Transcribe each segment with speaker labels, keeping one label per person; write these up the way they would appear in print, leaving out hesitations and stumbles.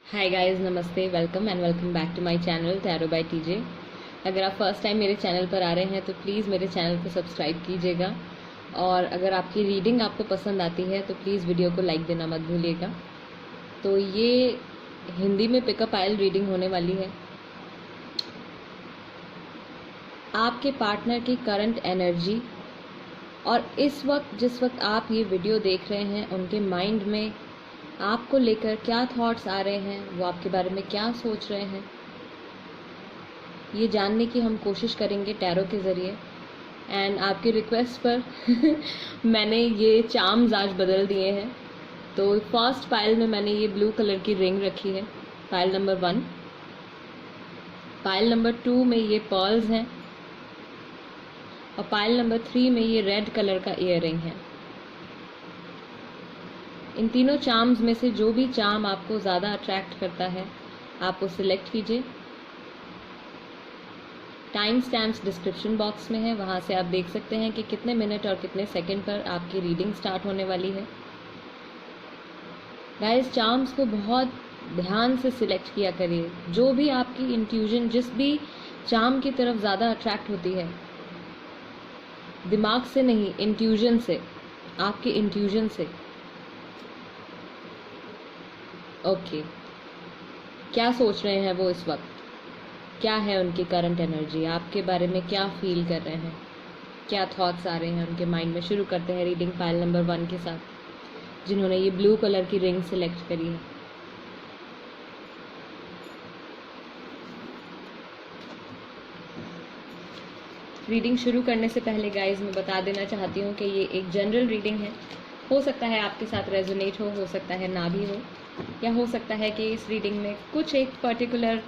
Speaker 1: हाय guys, नमस्ते, welcome and welcome back to my channel tarot by TJ. अगर आप first time मेरे channel पर आ रहे हैं तो प्लीज़ मेरे चैनल को सब्सक्राइब कीजिएगा, और अगर आपकी रीडिंग आपको पसंद आती है तो प्लीज़ वीडियो को लाइक देना मत भूलिएगा। तो ये हिंदी में पिकअप आयल रीडिंग होने वाली है। आपके पार्टनर की करंट एनर्जी और इस वक्त जिस वक्त आप ये वीडियो देख रहे हैं उनके माइंड में आपको लेकर क्या थॉट्स आ रहे हैं, वो आपके बारे में क्या सोच रहे हैं, ये जानने की हम कोशिश करेंगे टैरो के ज़रिए। एंड आपकी रिक्वेस्ट पर मैंने ये चार्म्स आज बदल दिए हैं। तो फर्स्ट पाइल में मैंने ये ब्लू कलर की रिंग रखी है, पाइल नंबर 1। पाइल नंबर 2 में ये पर्ल्स हैं, और पाइल नंबर 3 में ये रेड कलर का ईयररिंग है। इन तीनों चार्म्स में से जो भी चार्म आपको ज़्यादा अट्रैक्ट करता है आप वो सिलेक्ट कीजिए। टाइम स्टैम्प्स डिस्क्रिप्शन बॉक्स में है, वहाँ से आप देख सकते हैं कि कितने मिनट और कितने सेकंड पर आपकी रीडिंग स्टार्ट होने वाली है। गाइस, चार्म्स को बहुत ध्यान से सिलेक्ट किया करिए। जो भी आपकी इंट्यूजन जिस भी चार्म की तरफ ज़्यादा अट्रैक्ट होती है, दिमाग से नहीं, इंट्यूजन से, आपकी इंट्यूजन से। ओके, क्या सोच रहे हैं वो इस वक्त, क्या है उनकी करंट एनर्जी, आपके बारे में क्या फील कर रहे हैं, क्या थॉट्स आ रहे हैं उनके माइंड में। शुरू करते हैं रीडिंग पाइल नंबर 1 के साथ, जिन्होंने ये ब्लू कलर की रिंग सिलेक्ट करी है। रीडिंग शुरू करने से पहले गाइज मैं बता देना चाहती हूँ कि ये एक जनरल रीडिंग है। हो सकता है आपके साथ रेजोनेट हो सकता है ना भी हो, या हो सकता है कि इस रीडिंग में कुछ एक पर्टिकुलर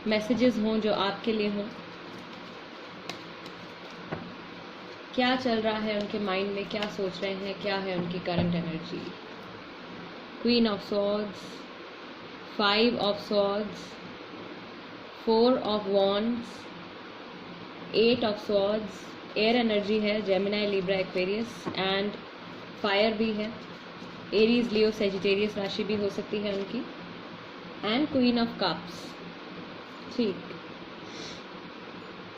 Speaker 1: मैसेजेस हों जो आपके लिए हों। क्या चल रहा है उनके माइंड में, क्या सोच रहे हैं, क्या है उनकी current energy. Queen of swords, 5 of swords, 4 of wands, 8 of swords. Air energy है, Gemini, Libra, Aquarius, and fire भी है, एरीज, लियो, सेजिटेरियस राशि भी हो सकती है उनकी, एंड क्वीन ऑफ कप्स। ठीक,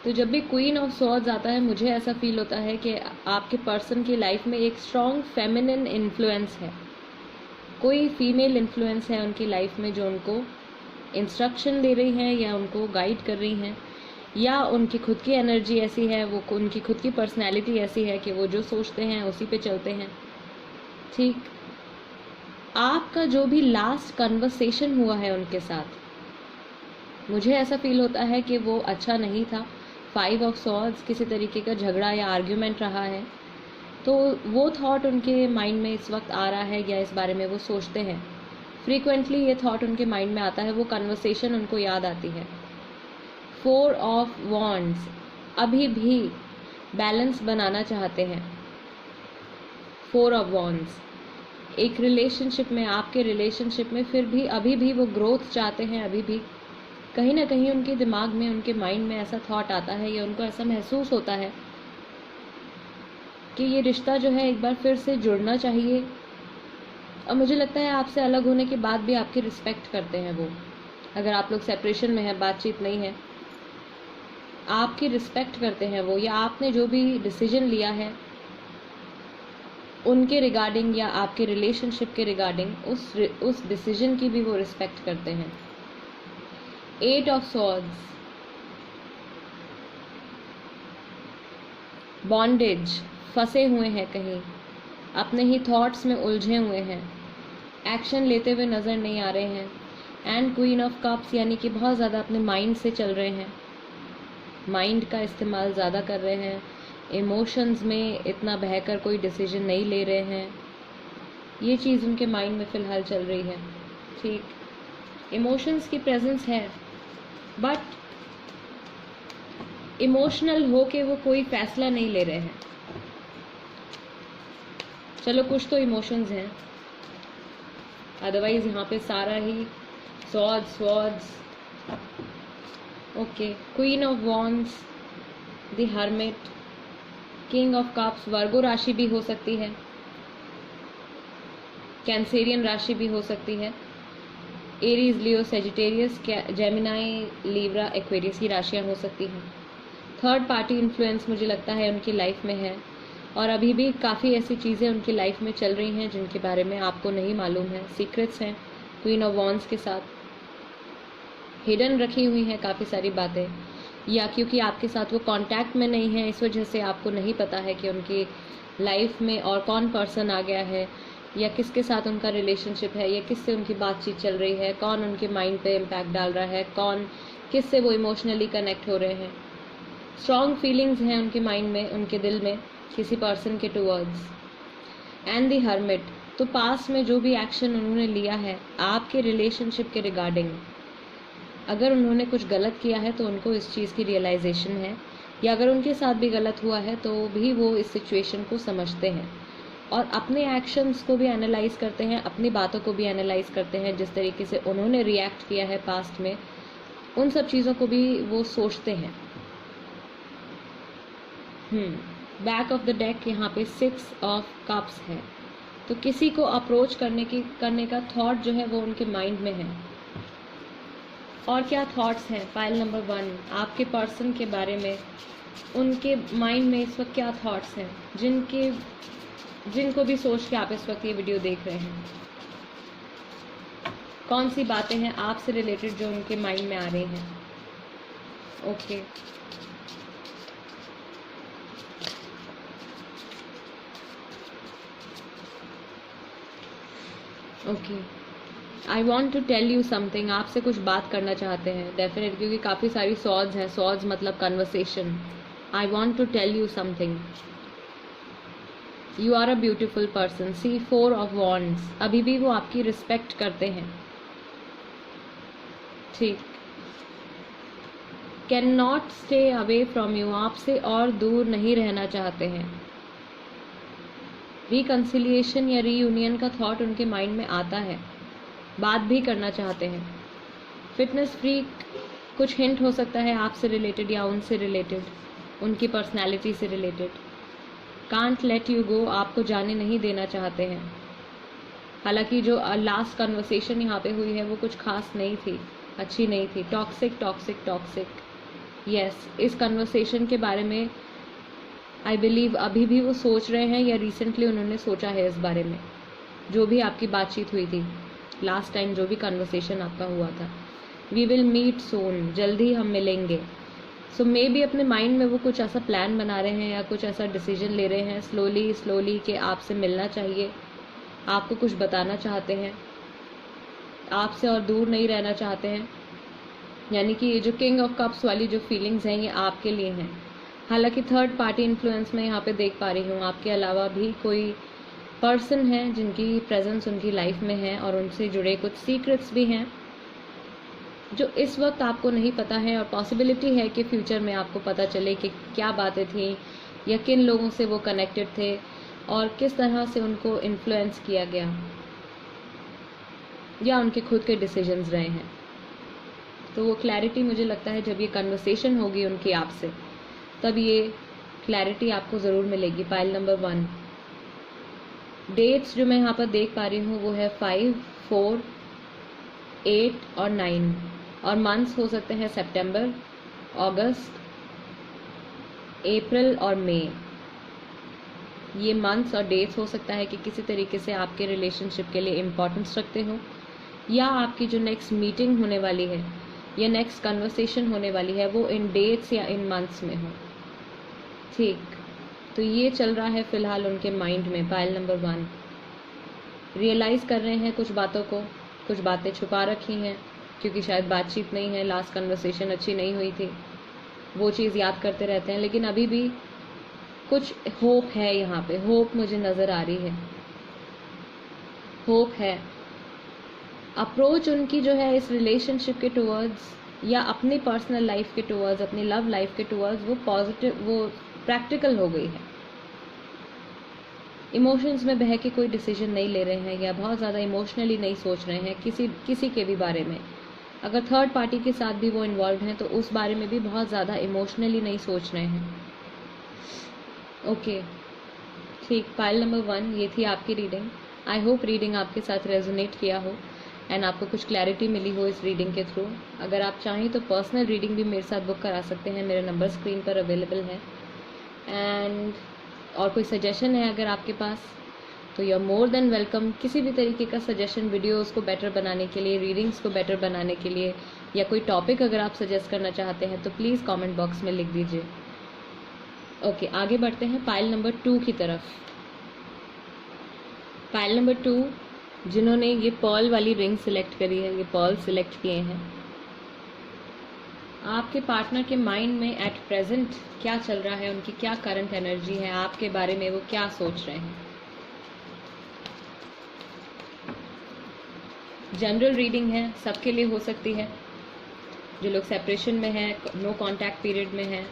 Speaker 1: तो जब भी क्वीन ऑफ सॉर्ड्स आता है मुझे ऐसा फील होता है कि आपके पर्सन की लाइफ में एक स्ट्रॉन्ग फेमिनिन इन्फ्लुएंस है, कोई फीमेल इन्फ्लुएंस है उनकी लाइफ में जो उनको इंस्ट्रक्शन दे रही हैं या उनको गाइड कर रही हैं, या उनकी खुद की एनर्जी ऐसी है, वो उनकी खुद की पर्सनैलिटी ऐसी है कि वो जो सोचते हैं उसी पे चलते हैं। ठीक, आपका जो भी लास्ट कन्वर्सेशन हुआ है उनके साथ, मुझे ऐसा फील होता है कि वो अच्छा नहीं था। 5 ऑफ सॉर्ड्स, किसी तरीके का झगड़ा या आर्ग्यूमेंट रहा है, तो वो थॉट उनके माइंड में इस वक्त आ रहा है या इस बारे में वो सोचते हैं। फ्रीक्वेंटली ये थॉट उनके माइंड में आता है, वो कन्वर्सेशन उनको याद आती है। 4 ऑफ वॉन्ड्स, अभी भी बैलेंस बनाना चाहते हैं। 4 ऑफ वॉन्ड्स, एक रिलेशनशिप में, आपके रिलेशनशिप में फिर भी अभी भी वो ग्रोथ चाहते हैं। अभी भी कहीं ना कहीं उनके दिमाग में, उनके माइंड में ऐसा थॉट आता है या उनको ऐसा महसूस होता है कि ये रिश्ता जो है एक बार फिर से जुड़ना चाहिए। और मुझे लगता है आपसे अलग होने के बाद भी आपकी रिस्पेक्ट करते हैं वो। अगर आप लोग सेपरेशन में है, बातचीत नहीं है, आपकी रिस्पेक्ट करते हैं वो, या आपने जो भी डिसीजन लिया है उनके रिगार्डिंग या आपके रिलेशनशिप के रिगार्डिंग, उस डिसीजन की भी वो रिस्पेक्ट करते हैं। 8 ऑफ सॉर्ड्स, बॉन्डेज, फंसे हुए हैं कहीं, अपने ही थॉट्स में उलझे हुए हैं, एक्शन लेते हुए नज़र नहीं आ रहे हैं। एंड क्वीन ऑफ कप्स, यानी कि बहुत ज़्यादा अपने माइंड से चल रहे हैं, माइंड का इस्तेमाल ज़्यादा कर रहे हैं, इमोशंस में इतना बहकर कोई डिसीजन नहीं ले रहे हैं। ये चीज़ उनके माइंड में फ़िलहाल चल रही है। ठीक, इमोशंस की प्रेजेंस है, बट इमोशनल हो के वो कोई फैसला नहीं ले रहे हैं। चलो, कुछ तो इमोशंस हैं, अदरवाइज यहाँ पे सारा ही swords. Okay, queen of wands, the hermit, king of cups, Virgo राशि भी हो सकती है, कैंसेरियन राशि भी हो सकती है, एरीज, लियो, सेजिटेरियस, जेमिनाई, लीब्रा, एक्वेरियस की राशियाँ हो सकती हैं। थर्ड पार्टी इन्फ्लुएंस मुझे लगता है उनकी लाइफ में है, और अभी भी काफ़ी ऐसी चीज़ें उनकी लाइफ में चल रही हैं जिनके बारे में आपको नहीं मालूम है, सीक्रेट्स हैं। क्वीन ऑफ वॉन्ड्स के साथ हिडन रखी हुई हैं काफ़ी सारी बातें, या क्योंकि आपके साथ वो कांटेक्ट में नहीं है इस वजह से आपको नहीं पता है कि उनकी लाइफ में और कौन पर्सन आ गया है, या किसके साथ उनका रिलेशनशिप है, या किससे उनकी बातचीत चल रही है, कौन उनके माइंड पे इम्पैक्ट डाल रहा है, कौन किससे वो इमोशनली कनेक्ट हो रहे हैं। स्ट्रॉन्ग फीलिंग्स हैं उनके माइंड में, उनके दिल में किसी पर्सन के टूवर्ड्स। एंड द हर्मिट, तो पास्ट में जो भी एक्शन उन्होंने लिया है आपके रिलेशनशिप के रिगार्डिंग, अगर उन्होंने कुछ गलत किया है तो उनको इस चीज़ की रियलाइजेशन है, या अगर उनके साथ भी गलत हुआ है तो भी वो इस सिचुएशन को समझते हैं और अपने एक्शंस को भी एनालाइज करते हैं, अपनी बातों को भी एनालाइज करते हैं, जिस तरीके से उन्होंने रिएक्ट किया है पास्ट में, उन सब चीज़ों को भी वो सोचते हैं। बैक ऑफ द डेक यहाँ पे 6 ऑफ कप्स है, तो किसी को अप्रोच करने का थॉट जो है वो उनके माइंड में है। और क्या थॉट्स हैं फाइल नंबर 1 आपके पर्सन के बारे में, उनके माइंड में इस वक्त क्या थॉट्स हैं, जिनको भी सोच के आप इस वक्त ये वीडियो देख रहे हैं, कौन सी बातें हैं आपसे रिलेटेड जो उनके माइंड में आ रही हैं। Okay, I want to tell you something, आपसे कुछ बात करना चाहते हैं डेफिनेट, क्योंकि काफ़ी सारी सॉर्ड्स हैं, सॉर्ड्स मतलब conversation. I want to tell you something, you are a beautiful person. See 4 of wands, अभी भी वो आपकी रिस्पेक्ट करते हैं, ठीक। Can not stay away from you, आपसे और दूर नहीं रहना चाहते हैं। रिकन्सिलिएशन या रीयूनियन का थॉट उनके माइंड में आता है, बात भी करना चाहते हैं। फिटनेस फ्रीक, कुछ हिंट हो सकता है आपसे रिलेटेड या उनसे रिलेटेड, उनकी पर्सनैलिटी से related. Can't let you go, आपको जाने नहीं देना चाहते हैं। हालांकि जो लास्ट कन्वर्सेशन यहाँ पे हुई है वो कुछ खास नहीं थी, अच्छी नहीं थी। टॉक्सिक टॉक्सिक टॉक्सिक, यस, इस कन्वर्सेशन के बारे में आई बिलीव अभी भी वो सोच रहे हैं, या रिसेंटली उन्होंने सोचा है इस बारे में। जो भी आपकी बातचीत हुई थी लास्ट टाइम, जो भी कन्वर्सेशन आपका हुआ था, वी विल मीट सून, जल्दी हम मिलेंगे। सो मे बी अपने माइंड में वो कुछ ऐसा प्लान बना रहे हैं या कुछ ऐसा डिसीजन ले रहे हैं स्लोली कि आपसे मिलना चाहिए, आपको कुछ बताना चाहते हैं, आपसे और दूर नहीं रहना चाहते हैं। यानी कि ये जो किंग ऑफ कप्स वाली जो फीलिंग्स हैं ये आपके लिए हैं। हालांकि थर्ड पार्टी इन्फ्लुएंस मैं यहाँ पे देख पा रही हूँ, आपके अलावा भी कोई पर्सन है जिनकी प्रेजेंस उनकी लाइफ में है, और उनसे जुड़े कुछ सीक्रेट्स भी हैं जो इस वक्त आपको नहीं पता है, और पॉसिबिलिटी है कि फ्यूचर में आपको पता चले कि क्या बातें थी, या किन लोगों से वो कनेक्टेड थे, और किस तरह से उनको इन्फ्लुएंस किया गया, या उनके खुद के डिसीजंस रहे हैं। तो वो क्लैरिटी मुझे लगता है जब ये कन्वर्सेशन होगी उनकी आपसे, तब ये क्लैरिटी आपको ज़रूर मिलेगी। पाइल नंबर 1 डेट्स जो मैं यहाँ पर देख पा रही हूँ वो है 5, 4, 8 और 9, और मंथ्स हो सकते हैं सितंबर, अगस्त, अप्रैल और मई। ये मंथ्स और डेट्स हो सकता है कि किसी तरीके से आपके रिलेशनशिप के लिए इम्पोर्टेंस रखते हो, या आपकी जो नेक्स्ट मीटिंग होने वाली है या नेक्स्ट कन्वर्सेशन होने वाली है वो इन डेट्स या इन मंथ्स में हो, ठीक। तो ये चल रहा है फिलहाल उनके माइंड में। पाइल नंबर 1 रियलाइज़ कर रहे हैं कुछ बातों को, कुछ बातें छुपा रखी हैं क्योंकि शायद बातचीत नहीं है, लास्ट कन्वर्सेशन अच्छी नहीं हुई थी, वो चीज़ याद करते रहते हैं। लेकिन अभी भी कुछ होप है यहाँ पे, होप मुझे नज़र आ रही है, होप है। अप्रोच उनकी जो है इस रिलेशनशिप के टुवर्ड्स या अपनी पर्सनल लाइफ के टुवर्ड्स, अपनी लव लाइफ के टुवर्ड्स, वो पॉजिटिव, वो प्रैक्टिकल हो गई है। इमोशंस में बह के कोई डिसीजन नहीं ले रहे हैं, या बहुत ज़्यादा इमोशनली नहीं सोच रहे हैं किसी के भी बारे में। अगर थर्ड पार्टी के साथ भी वो इन्वॉल्व हैं तो उस बारे में भी बहुत ज़्यादा इमोशनली नहीं सोच रहे हैं। ओके, ठीक। पाइल नंबर 1 ये थी आपकी रीडिंग। आई होप रीडिंग आपके साथ रेजोनेट किया हो। एंड आपको कुछ क्लैरिटी मिली हो इस रीडिंग के थ्रू। अगर आप चाहें तो पर्सनल रीडिंग भी मेरे साथ बुक करा सकते हैं, मेरा नंबर स्क्रीन पर अवेलेबल है। एंड और कोई सजेशन है अगर आपके पास तो you are more than welcome. किसी भी तरीके का सजेशन, वीडियोस को बेटर बनाने के लिए, रीडिंग्स को बेटर बनाने के लिए, या कोई टॉपिक अगर आप सजेस्ट करना चाहते हैं तो प्लीज़ कमेंट बॉक्स में लिख दीजिए। ओके, आगे बढ़ते हैं पाइल नंबर 2 की तरफ। पाइल नंबर 2 जिन्होंने ये पर्ल वाली रिंग सिलेक्ट करी है, ये पर्ल सिलेक्ट किए हैं, आपके पार्टनर के माइंड में एट प्रेजेंट क्या चल रहा है, उनकी क्या करंट एनर्जी है, आपके बारे में वो क्या सोच रहे हैं। जनरल रीडिंग है, सबके लिए हो सकती है। जो लोग सेपरेशन में है, नो कांटेक्ट पीरियड में है,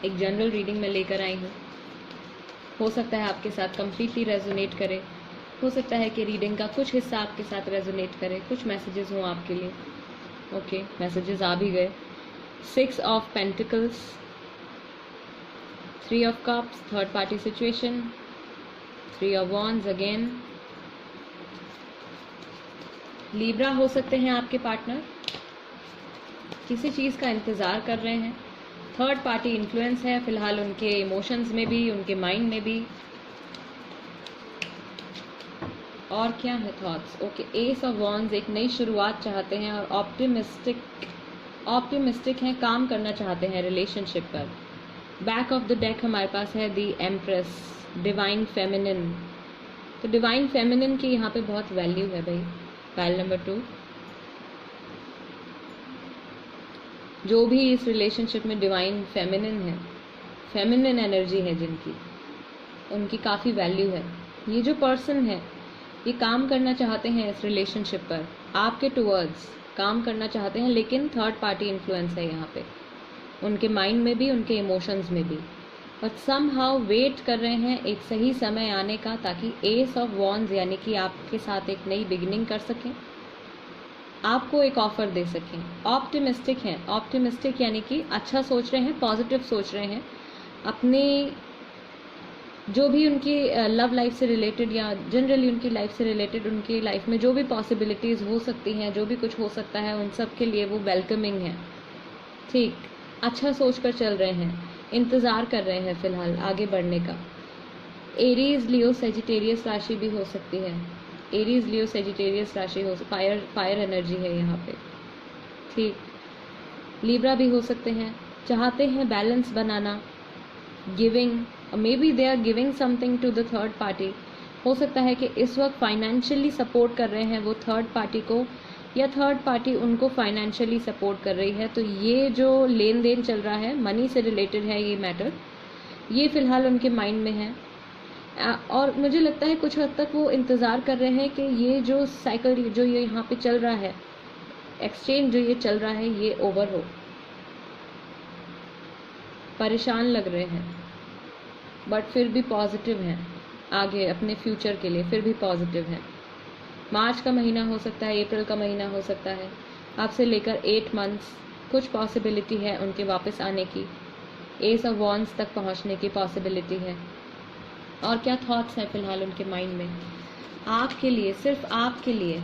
Speaker 1: एक जनरल रीडिंग में लेकर आई हूँ। हो सकता है आपके साथ कंप्लीटली रेजोनेट करे, हो सकता है कि रीडिंग का कुछ हिस्सा आपके साथ रेजोनेट करे, कुछ मैसेजेस हों आपके लिए। ओके, मैसेजेस आ भी गए। 6 of pentacles, 3 of cups, third party situation, 3 of wands again. Libra हो सकते हैं आपके पार्टनर, किसी चीज़ का इंतज़ार कर रहे हैं। थर्ड पार्टी इन्फ्लुएंस है फिलहाल उनके इमोशंस में भी, उनके माइंड में भी। और क्या है thoughts? Okay, S of wands, एक नई शुरुआत चाहते हैं और ऑप्टिमिस्टिक हैं, काम करना चाहते हैं रिलेशनशिप पर। बैक ऑफ द डेक हमारे पास है दी एम्प्रेस, डिवाइन फेमिनिन। तो डिवाइन फेमिनिन की यहाँ पे बहुत वैल्यू है भाई। पाइल नंबर 2, जो भी इस रिलेशनशिप में डिवाइन फेमिनिन है, फेमिनिन एनर्जी है जिनकी, उनकी काफ़ी वैल्यू है। ये जो पर्सन है ये काम करना चाहते हैं इस रिलेशनशिप पर, आपके टुवर्ड्स काम करना चाहते हैं, लेकिन थर्ड पार्टी इन्फ्लुएंस है यहाँ पे, उनके माइंड में भी, उनके इमोशंस में भी। बट समहाउ वेट कर रहे हैं एक सही समय आने का, ताकि एस ऑफ वॉन्ड्स यानी कि आपके साथ एक नई बिगिनिंग कर सकें, आपको एक ऑफर दे सकें। ऑप्टिमिस्टिक हैं, ऑप्टिमिस्टिक यानी कि अच्छा सोच रहे हैं, पॉजिटिव सोच रहे हैं। अपनी जो भी उनकी लव लाइफ से रिलेटेड या जनरली उनकी लाइफ से रिलेटेड, उनकी लाइफ में जो भी पॉसिबिलिटीज़ हो सकती हैं, जो भी कुछ हो सकता है, उन सब के लिए वो वेलकमिंग है। ठीक, अच्छा सोच कर चल रहे हैं, इंतज़ार कर रहे हैं फ़िलहाल आगे बढ़ने का। एरीज, लियो, सेजिटेरियस राशि भी हो सकती है। एरीज, लियो, सेजिटेरियस राशि हो, फायर एनर्जी है यहाँ पे। ठीक, लीब्रा भी हो सकते हैं, चाहते हैं बैलेंस बनाना, giving, may be they are giving something to the third party. हो सकता है कि इस वक्त फाइनेंशियली सपोर्ट कर रहे हैं वो थर्ड पार्टी को, या थर्ड पार्टी उनको फाइनेंशियली सपोर्ट कर रही है। तो ये जो लेन देन चल रहा है, मनी से रिलेटेड है ये मैटर, ये फ़िलहाल उनके माइंड में है। और मुझे लगता है कुछ हद तक वो इंतज़ार कर रहे हैं कि ये जो साइकिल, जो ये यहाँ पे चल रहा है, एक्सचेंज जो ये चल रहा है, ये ओवर हो। परेशान लग रहे हैं बट फिर भी पॉजिटिव हैं, आगे अपने फ्यूचर के लिए फिर भी पॉजिटिव हैं। मार्च का महीना हो सकता है, अप्रैल का महीना हो सकता है, आपसे लेकर 8 मंथ्स कुछ पॉसिबिलिटी है उनके वापस आने की। एस ऑफ वॉन्ड्स तक पहुंचने की पॉसिबिलिटी है। और क्या थॉट्स हैं फ़िलहाल उनके माइंड में आपके लिए, सिर्फ आपके लिए,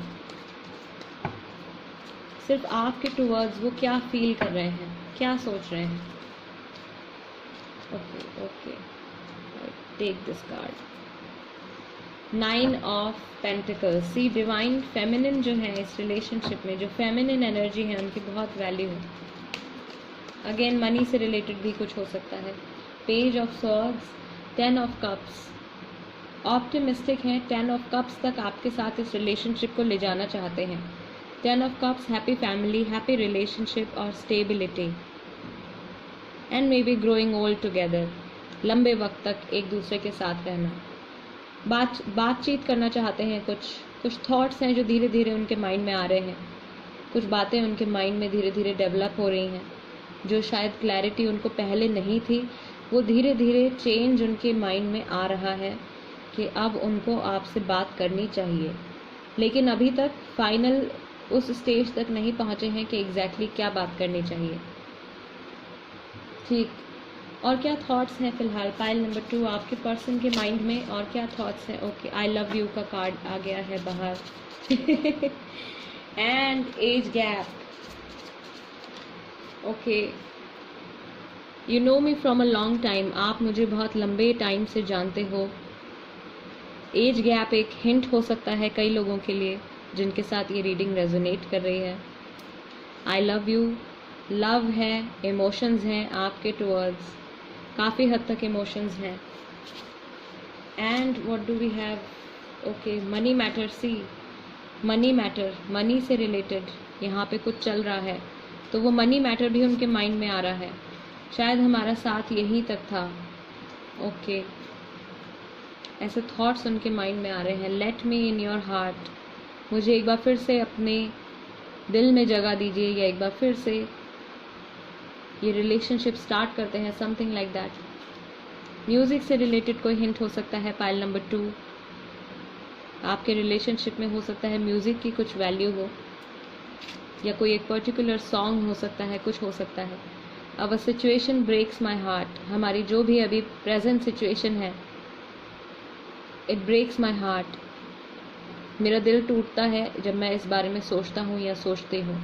Speaker 1: सिर्फ आपके टुवर्ड्स वो क्या फील कर रहे हैं, क्या सोच रहे हैं। Okay okay, take this card, 9 of pentacles. See, divine feminine जो है इस रिलेशनशिप में, जो फेमिनिन एनर्जी है उनकी बहुत वैल्यू है। अगेन मनी से रिलेटेड भी कुछ हो सकता है। Page of swords, 10 of cups, optimistic हैं, 10 ऑफ कप्स तक आपके साथ इस रिलेशनशिप को ले जाना चाहते हैं। 10 of cups, happy family, happy relationship और stability, and may be growing old together, लंबे वक्त तक एक दूसरे के साथ रहना। बातचीत करना चाहते हैं, कुछ थॉट्स हैं जो धीरे धीरे उनके माइंड में आ रहे हैं, कुछ बातें उनके माइंड में धीरे धीरे डेवलप हो रही हैं, जो शायद क्लैरिटी उनको पहले नहीं थी, वो धीरे धीरे चेंज उनके माइंड में आ रहा है कि अब उनको आपसे बात करनी चाहिए। लेकिन अभी तक फाइनल उस स्टेज तक नहीं पहुँचे हैं कि एग्जैक्टली क्या बात करनी चाहिए। ठीक, और क्या थॉट्स हैं फिलहाल पाइल नंबर 2 आपके पर्सन के माइंड में, और क्या थॉट्स हैं? ओके, आई लव यू का कार्ड आ गया है बाहर and age gap. Okay, you know me from a long time, आप मुझे बहुत लंबे टाइम से जानते हो। एज गैप एक हिंट हो सकता है कई लोगों के लिए जिनके साथ ये रीडिंग रेजोनेट कर रही है। आई लव यू, लव है, इमोशंस हैं आपके टुवर्ड्स, काफ़ी हद तक इमोशंस हैं। And what do we have? Okay, money matter. See, money matter, money से रिलेटेड यहाँ पे कुछ चल रहा है, तो वो मनी मैटर भी उनके माइंड में आ रहा है। शायद हमारा साथ यहीं तक था। ओके, ऐसे थॉट्स उनके माइंड में आ रहे हैं। Let me in your heart, मुझे एक बार फिर से अपने दिल में जगह दीजिए, या एक बार फिर से ये रिलेशनशिप स्टार्ट करते हैं, समथिंग लाइक दैट। म्यूज़िक से रिलेटेड कोई हिंट हो सकता है पाइल नंबर 2। आपके रिलेशनशिप में हो सकता है म्यूज़िक की कुछ वैल्यू हो, या कोई एक पर्टिकुलर सॉन्ग हो सकता है, कुछ हो सकता है। अवर सिचुएशन ब्रेक्स माई हार्ट, हमारी जो भी अभी प्रेजेंट सिचुएशन है, इट ब्रेक्स माई हार्ट, मेरा दिल टूटता है जब मैं इस बारे में सोचता हूँ या सोचती हूँ।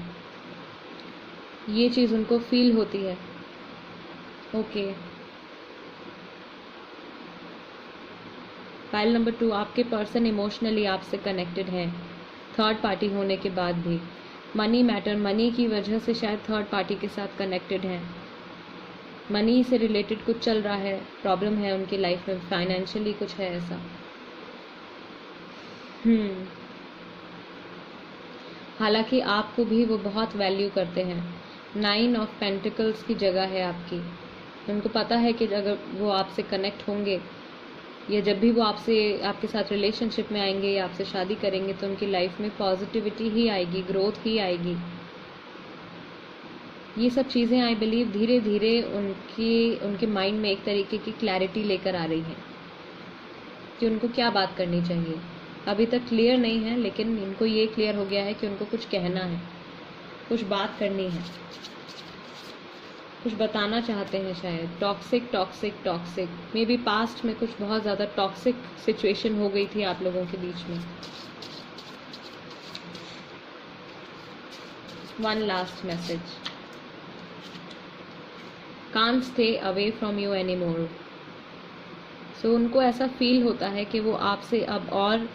Speaker 1: ये चीज़ उनको फील होती है। ओके, फाइल नंबर 2 आपके पर्सन इमोशनली आपसे कनेक्टेड है थर्ड पार्टी होने के बाद भी। मनी मैटर, मनी की वजह से शायद थर्ड पार्टी के साथ कनेक्टेड हैं। मनी से रिलेटेड कुछ चल रहा है, प्रॉब्लम है उनकी लाइफ में, फाइनेंशियली कुछ है ऐसा। हालांकि आपको भी वो बहुत वैल्यू करते हैं। 9 ऑफ पेंटिकल्स की जगह है आपकी। उनको पता है कि अगर वो आपसे कनेक्ट होंगे, या जब भी वो आपसे आपके साथ रिलेशनशिप में आएंगे या आपसे शादी करेंगे, तो उनकी लाइफ में पॉजिटिविटी ही आएगी, ग्रोथ ही आएगी। ये सब चीज़ें आई बिलीव धीरे धीरे उनके माइंड में एक तरीके की क्लैरिटी लेकर आ रही हैं कि उनको क्या बात करनी चाहिए। अभी तक क्लियर नहीं है, लेकिन इनको ये क्लियर हो गया है कि उनको कुछ कहना है, कुछ बात करनी है, कुछ बताना चाहते हैं शायद। Toxic toxic toxic, may be past में कुछ बहुत ज़्यादा टॉक्सिक सिचुएशन हो गई थी आप लोगों के बीच में। One last message, can't stay away from you any more. So उनको ऐसा फील होता है कि वो आपसे अब और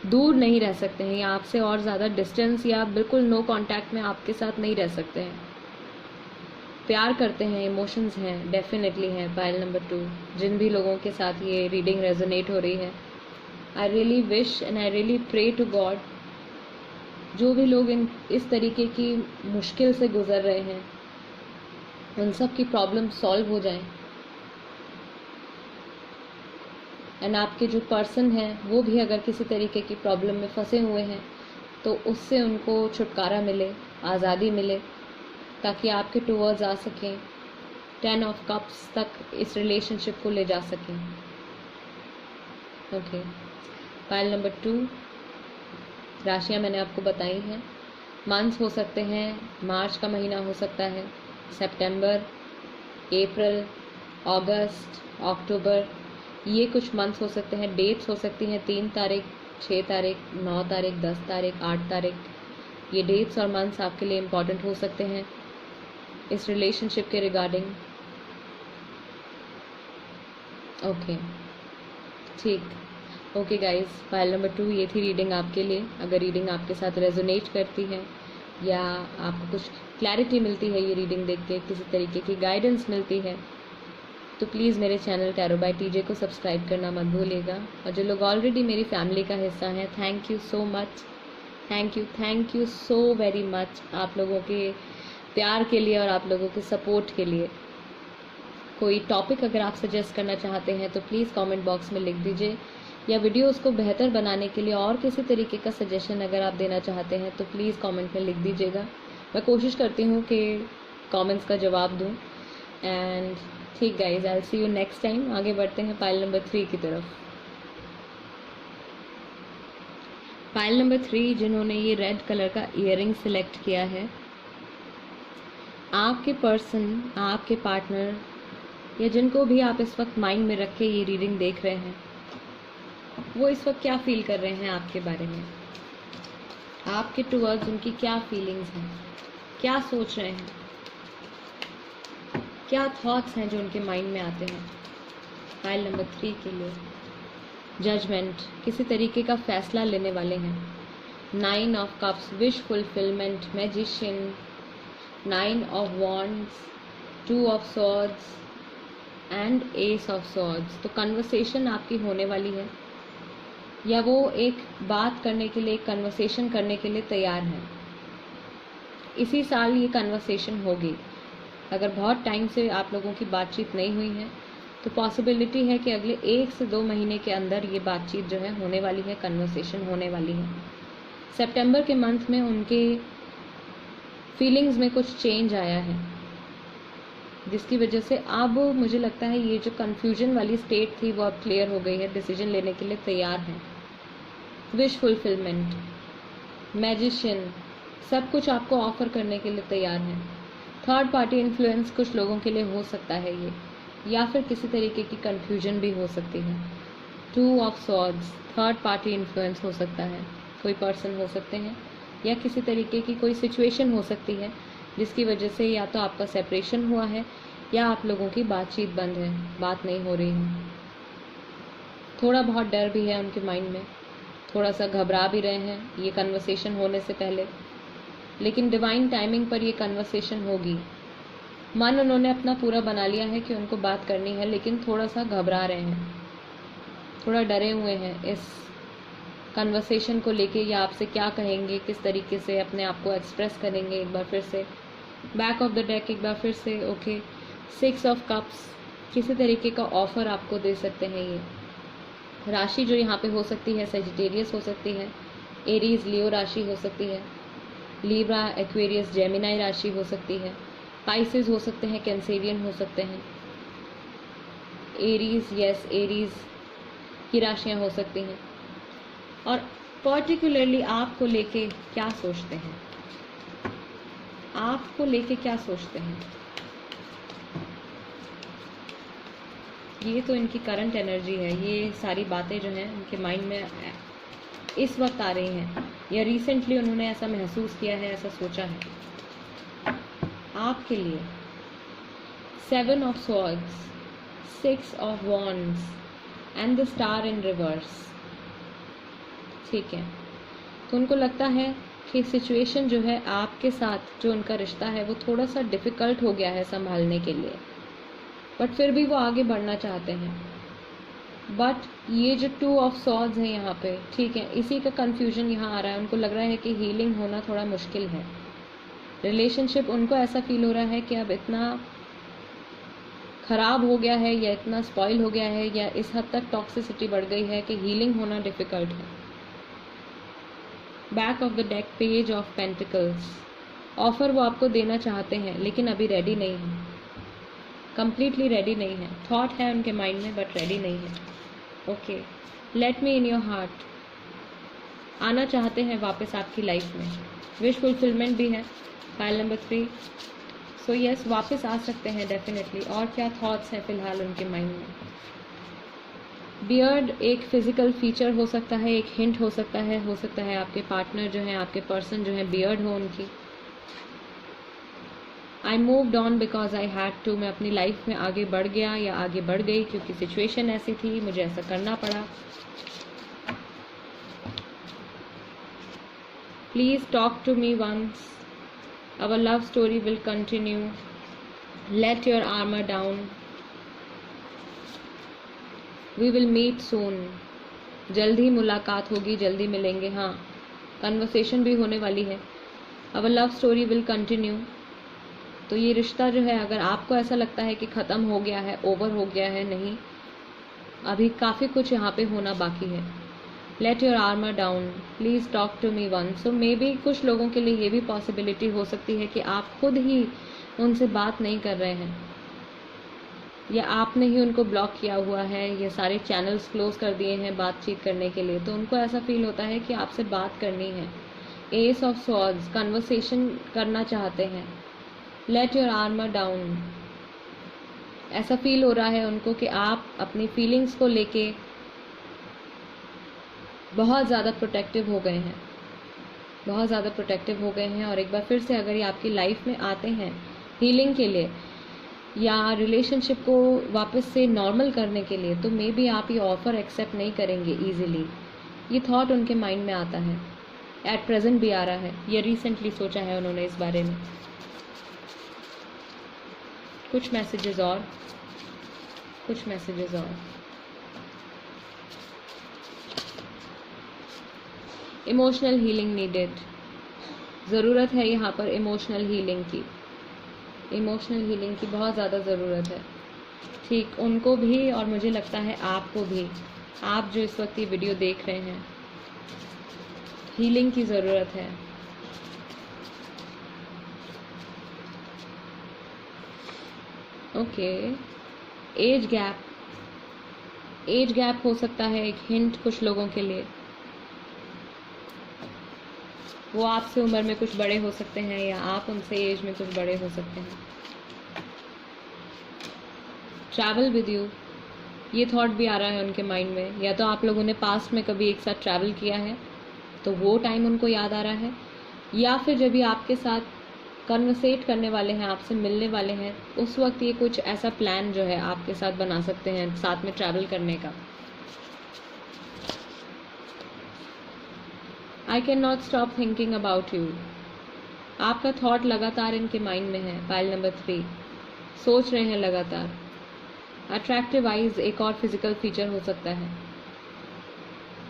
Speaker 1: दूर नहीं रह सकते हैं, या आपसे और ज़्यादा डिस्टेंस या बिल्कुल नो कांटेक्ट में आपके साथ नहीं रह सकते हैं। प्यार करते हैं, इमोशंस हैं, डेफिनेटली हैं। पाइल नंबर 2 जिन भी लोगों के साथ ये रीडिंग रेजोनेट हो रही है, I really wish and I really pray to God, जो भी लोग इस तरीके की मुश्किल से गुजर रहे हैं, उन सब की प्रॉब्लम सॉल्व हो जाए, एंड आपके जो पर्सन हैं वो भी अगर किसी तरीके की प्रॉब्लम में फंसे हुए हैं, तो उससे उनको छुटकारा मिले, आज़ादी मिले, ताकि आपके टुवर्ड्स आ सकें, 10 ऑफ कप्स तक इस रिलेशनशिप को ले जा सकें। ओके, पाइल नंबर 2 राशियाँ मैंने आपको बताई हैं। मंथ्स हो सकते हैं, मार्च का महीना हो सकता है, सितंबर, अप्रैल, अगस्त, अक्टूबर, ये कुछ मंथ्स हो सकते हैं। डेट्स हो सकती हैं 3 तारीख, 6 तारीख, 9 तारीख, 10 तारीख, 8 तारीख। ये डेट्स और मंथ्स आपके लिए इम्पॉर्टेंट हो सकते हैं इस रिलेशनशिप के रिगार्डिंग। ओके, ठीक। ओके गाइस, फाइल नंबर 2 ये थी रीडिंग आपके लिए। अगर रीडिंग आपके साथ रेजोनेट करती है, या आपको कुछ क्लैरिटी मिलती है ये रीडिंग देख के, किसी तरीके की गाइडेंस मिलती है, तो प्लीज़ मेरे चैनल टैरो बाय टीजे को सब्सक्राइब करना मत भूलिएगा। और जो लोग ऑलरेडी मेरी फैमिली का हिस्सा हैं, thank you so much, thank you so very much आप लोगों के प्यार के लिए और आप लोगों के सपोर्ट के लिए। कोई टॉपिक अगर आप सजेस्ट करना चाहते हैं तो प्लीज़ कमेंट बॉक्स में लिख दीजिए, या वीडियोस को बेहतर बनाने के लिए और किसी तरीके का सजेशन अगर आप देना चाहते हैं तो प्लीज़ कमेंट में लिख दीजिएगा। मैं कोशिश करती हूँ कि कमेंट्स का जवाब दूँ। एंड ठीक guys, I see you next time. आगे बढ़ते हैं पाइल नंबर 3 की तरफ। पाइल नंबर 3 जिन्होंने ये रेड कलर का ईयरिंग सिलेक्ट किया है, आपके पर्सन, आपके पार्टनर या जिनको भी आप इस वक्त माइंड में रख के ये रीडिंग देख रहे हैं, वो इस वक्त क्या फील कर रहे हैं आपके बारे में, आपके टुवर्ड्स उनकी क्या फीलिंग्स हैं, क्या सोच रहे हैं, क्या थॉट्स हैं जो उनके माइंड में आते हैं। फाइल नंबर 3 के लिए जजमेंट, किसी तरीके का फैसला लेने वाले हैं। 9 of cups, wish fulfilment, magician, 9 of wands, 2 of swords and S of swords. तो कन्वर्सेशन आपकी होने वाली है, या वो एक बात करने के लिए, एक कन्वर्सेशन करने के लिए तैयार है। इसी साल ये कन्वर्सेशन होगी। अगर बहुत टाइम से आप लोगों की बातचीत नहीं हुई है तो पॉसिबिलिटी है कि अगले 1 से 2 महीने के अंदर ये बातचीत जो है होने वाली है, कन्वर्सेशन होने वाली है। सितंबर के मंथ में उनके फीलिंग्स में कुछ चेंज आया है, जिसकी वजह से अब मुझे लगता है ये जो कन्फ्यूजन वाली स्टेट थी वो अब क्लियर हो गई है, डिसीजन लेने के लिए तैयार है। विश फुलफिलमेंट, मैजिशियन, सब कुछ आपको ऑफर करने के लिए तैयार है। थर्ड पार्टी इन्फ्लुएंस कुछ लोगों के लिए हो सकता है ये, या फिर किसी तरीके की कन्फ्यूजन भी हो सकती है। 2 of swords, third party influence हो सकता है, कोई पर्सन हो सकते हैं या किसी तरीके की कोई सिचुएशन हो सकती है जिसकी वजह से या तो आपका सेपरेशन हुआ है या आप लोगों की बातचीत बंद है, बात नहीं हो रही है। थोड़ा बहुत डर भी है उनके माइंड में, थोड़ा सा घबरा भी रहे हैं ये कन्वर्सेशन होने से पहले, लेकिन डिवाइन टाइमिंग पर ये कन्वर्सेशन होगी। मन उन्होंने अपना पूरा बना लिया है कि उनको बात करनी है, लेकिन थोड़ा सा घबरा रहे हैं, थोड़ा डरे हुए हैं इस कन्वर्सेशन को लेके, या आपसे क्या कहेंगे, किस तरीके से अपने आप को एक्सप्रेस करेंगे। एक बार फिर से बैक ऑफ द डेक, एक बार फिर से ओके। 6 ऑफ कप्स, किसी तरीके का ऑफर आपको दे सकते हैं ये। राशि जो यहाँ पे हो सकती है सेजिटेरियस हो सकती है, एरीज लियो राशि हो सकती है, लीब्रा एक्वेरियस जेमिनाई राशि हो सकती है, पाइसेस हो सकते हैं, कैंसेरियन हो सकते हैं, एरीज, यस एरीज की राशियाँ हो सकती हैं। और पर्टिकुलरली आपको लेके क्या सोचते हैं, आपको लेके क्या सोचते हैं, ये तो इनकी करंट एनर्जी है। ये सारी बातें जो हैं उनके माइंड में इस वक्त आ रही हैं, या रिसेंटली उन्होंने ऐसा महसूस किया है, ऐसा सोचा है आपके लिए। 7 of swords, 6 of wands and the star in reverse. ठीक है, तो उनको लगता है कि सिचुएशन जो है आपके साथ, जो उनका रिश्ता है वो थोड़ा सा डिफ़िकल्ट हो गया है संभालने के लिए, बट फिर भी वो आगे बढ़ना चाहते हैं। बट ये जो 2 ऑफ सॉर्ड्स है यहाँ पे, ठीक है, इसी का कन्फ्यूजन यहाँ आ रहा है। उनको लग रहा है कि हीलिंग होना थोड़ा मुश्किल है। रिलेशनशिप उनको ऐसा फील हो रहा है कि अब इतना ख़राब हो गया है, या इतना स्पॉइल हो गया है, या इस हद तक टॉक्सिसिटी बढ़ गई है कि हीलिंग होना डिफ़िकल्ट है। Back of the deck, page of pentacles, offer वो आपको देना चाहते हैं लेकिन अभी रेडी नहीं है, कंप्लीटली रेडी नहीं है। थॉट है उनके माइंड में बट रेडी नहीं है। Okay, let me in your heart, आना चाहते हैं वापस आपकी लाइफ में। विश फुलफिलमेंट भी है, फाइल नंबर 3। सो यस, वापस आ सकते हैं डेफिनेटली। और क्या थॉट्स हैं फिलहाल उनके माइंड में? बियर्ड एक फिजिकल फीचर हो सकता है, एक हिंट हो सकता है आपके पार्टनर जो हैं, आपके पर्सन जो हैं, बियर्ड हो उनकी। I moved on because I had to, मैं अपनी लाइफ में आगे बढ़ गया या आगे बढ़ गई क्योंकि सिचुएशन ऐसी थी, मुझे ऐसा करना पड़ा। Please talk to me once, our love story will continue, let your armour down, we will meet soon, जल्द ही मुलाकात होगी, जल्दी मिलेंगे। हाँ, कन्वर्सेशन भी होने वाली है। Our love story will continue, तो ये रिश्ता जो है, अगर आपको ऐसा लगता है कि ख़त्म हो गया है, ओवर हो गया है, नहीं, अभी काफ़ी कुछ यहाँ पे होना बाकी है। Let your armour down, please talk to me once. So may be कुछ लोगों के लिए ये भी पॉसिबिलिटी हो सकती है कि आप खुद ही उनसे बात नहीं कर रहे हैं, या आपने ही उनको ब्लॉक किया हुआ है, या सारे चैनल्स क्लोज कर दिए हैं बातचीत करने के लिए, तो उनको ऐसा फील होता है कि आपसे बात करनी है। एस ऑफ सॉर्ड्स, कन्वर्सेशन करना चाहते हैं। लेट योर आर्मर डाउन, ऐसा फील हो रहा है उनको कि आप अपनी फीलिंग्स को लेके बहुत ज़्यादा प्रोटेक्टिव हो गए हैं, बहुत ज़्यादा प्रोटेक्टिव हो गए हैं। और एक बार फिर से अगर ये आपकी लाइफ में आते हैं हीलिंग के लिए या रिलेशनशिप को वापस से नॉर्मल करने के लिए, तो मे बी आप ये ऑफ़र एक्सेप्ट नहीं करेंगे ईजिली। ये थॉट उनके माइंड में आता है, एट प्रेजेंट भी आ रहा है, ये रिसेंटली सोचा है उन्होंने इस बारे में। कुछ मैसेजेस और, कुछ मैसेजेस और। इमोशनल हीलिंग नीडेड, ज़रूरत है यहाँ पर इमोशनल हीलिंग की, इमोशनल हीलिंग की बहुत ज़्यादा ज़रूरत है। ठीक, उनको भी और मुझे लगता है आपको भी, आप जो इस वक्त ये वीडियो देख रहे हैं, हीलिंग की ज़रूरत है। Okay, age gap, age gap हो सकता है एक हिंट कुछ लोगों के लिए। वो आपसे उम्र में कुछ बड़े हो सकते हैं या आप उनसे एज में कुछ बड़े हो सकते हैं। ट्रैवल विद यू, ये थॉट भी आ रहा है उनके माइंड में। या तो आप लोगों ने पास्ट में कभी एक साथ ट्रैवल किया है तो वो टाइम उनको याद आ रहा है, या फिर जब ये आपके साथ कन्वर्सेट करने वाले हैं, आपसे मिलने वाले हैं, उस वक्त ये कुछ ऐसा प्लान जो है आपके साथ बना सकते हैं साथ में ट्रैवल करने का। I can not stop thinking about you, आपका थॉट लगातार इनके माइंड में है। पाइल नंबर 3, सोच रहे हैं लगातार। अट्रैक्टिव आइज एक और फिजिकल फीचर हो सकता है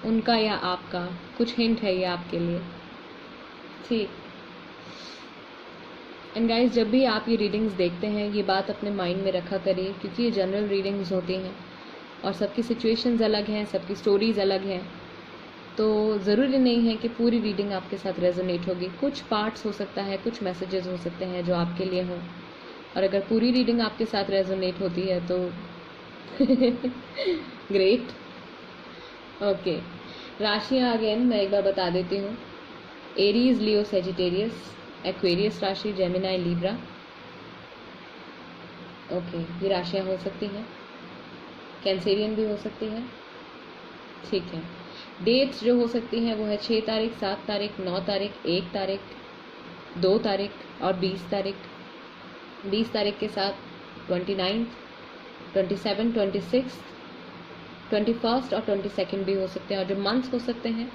Speaker 1: उनका या आपका, कुछ हिंट है ये आपके लिए। ठीक, एंड गाइस, जब भी आप ये रीडिंग्स देखते हैं ये बात अपने माइंड में रखा करिए, क्योंकि ये जनरल रीडिंग्स होती हैं और सबकी सिचुएशंस अलग हैं, सबकी स्टोरीज अलग हैं, तो ज़रूरी नहीं है कि पूरी रीडिंग आपके साथ रेजोनेट होगी। कुछ पार्ट्स हो सकता है, कुछ मैसेजेस हो सकते हैं जो आपके लिए हों, और अगर पूरी रीडिंग आपके साथ रेजोनेट होती है तो ग्रेट। ओके, राशियाँ अगेन मैं एक बार बता देती हूँ। एरीज, लियो, सेजिटेरियस, एक्वेरियस राशि, जेमिनाई, लिब्रा। ओके, ये राशियाँ हो सकती हैं। कैंसेरियन भी हो सकती है। ठीक है, डेट्स जो हो सकती हैं वो है 6 तारीख, 7 तारीख, 9 तारीख, 1 तारीख, 2 तारीख और 20 तारीख। 20 तारीख के साथ 29, 27, 26, 21 और 22 भी हो सकते हैं। और जो मंथ्स हो सकते हैं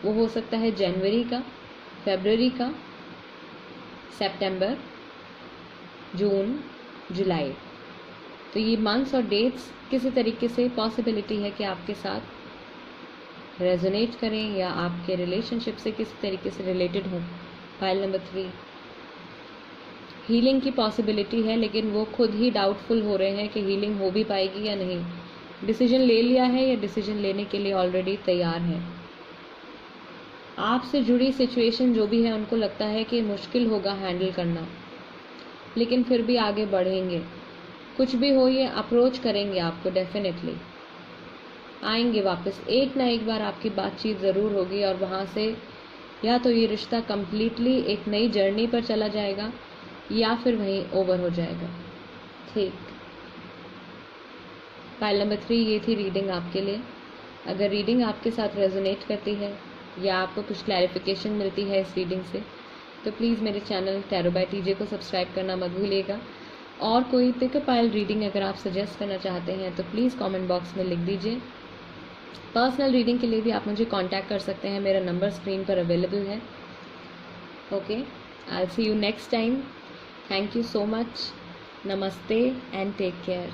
Speaker 1: वो हो सकता है जनवरी का, फरवरी का, सितंबर, जून, जुलाई। तो ये मंथ्स और डेट्स किसी तरीके से पॉसिबिलिटी है कि आपके साथ रेजोनेट करें या आपके रिलेशनशिप से किसी तरीके से रिलेटेड हों। फाइल नंबर 3, हीलिंग की पॉसिबिलिटी है, लेकिन वो खुद ही डाउटफुल हो रहे हैं कि हीलिंग हो भी पाएगी या नहीं। डिसीजन ले लिया है या डिसीजन लेने के लिए ऑलरेडी तैयार हैं। आपसे जुड़ी सिचुएशन जो भी है उनको लगता है कि मुश्किल होगा हैंडल करना, लेकिन फिर भी आगे बढ़ेंगे। कुछ भी हो ये अप्रोच करेंगे आपको, डेफिनेटली आएंगे वापस। एक ना एक बार आपकी बातचीत ज़रूर होगी और वहाँ से या तो ये रिश्ता कम्प्लीटली एक नई जर्नी पर चला जाएगा या फिर वहीं ओवर हो जाएगा। ठीक, फाइल नंबर 3 ये थी रीडिंग आपके लिए। अगर रीडिंग आपके साथ रेजोनेट करती है या आपको कुछ क्लैरिफिकेशन मिलती है इस रीडिंग से, तो प्लीज़ मेरे चैनल टैरो बाय टीजे को सब्सक्राइब करना मत भूलिएगा। और कोई पिक अ पाइल रीडिंग अगर आप सजेस्ट करना चाहते हैं तो प्लीज़ कमेंट बॉक्स में लिख दीजिए। पर्सनल रीडिंग के लिए भी आप मुझे कांटेक्ट कर सकते हैं, मेरा नंबर स्क्रीन पर अवेलेबल है। Okay, I will see you next time. Thank you so much. नमस्ते एंड टेक केयर।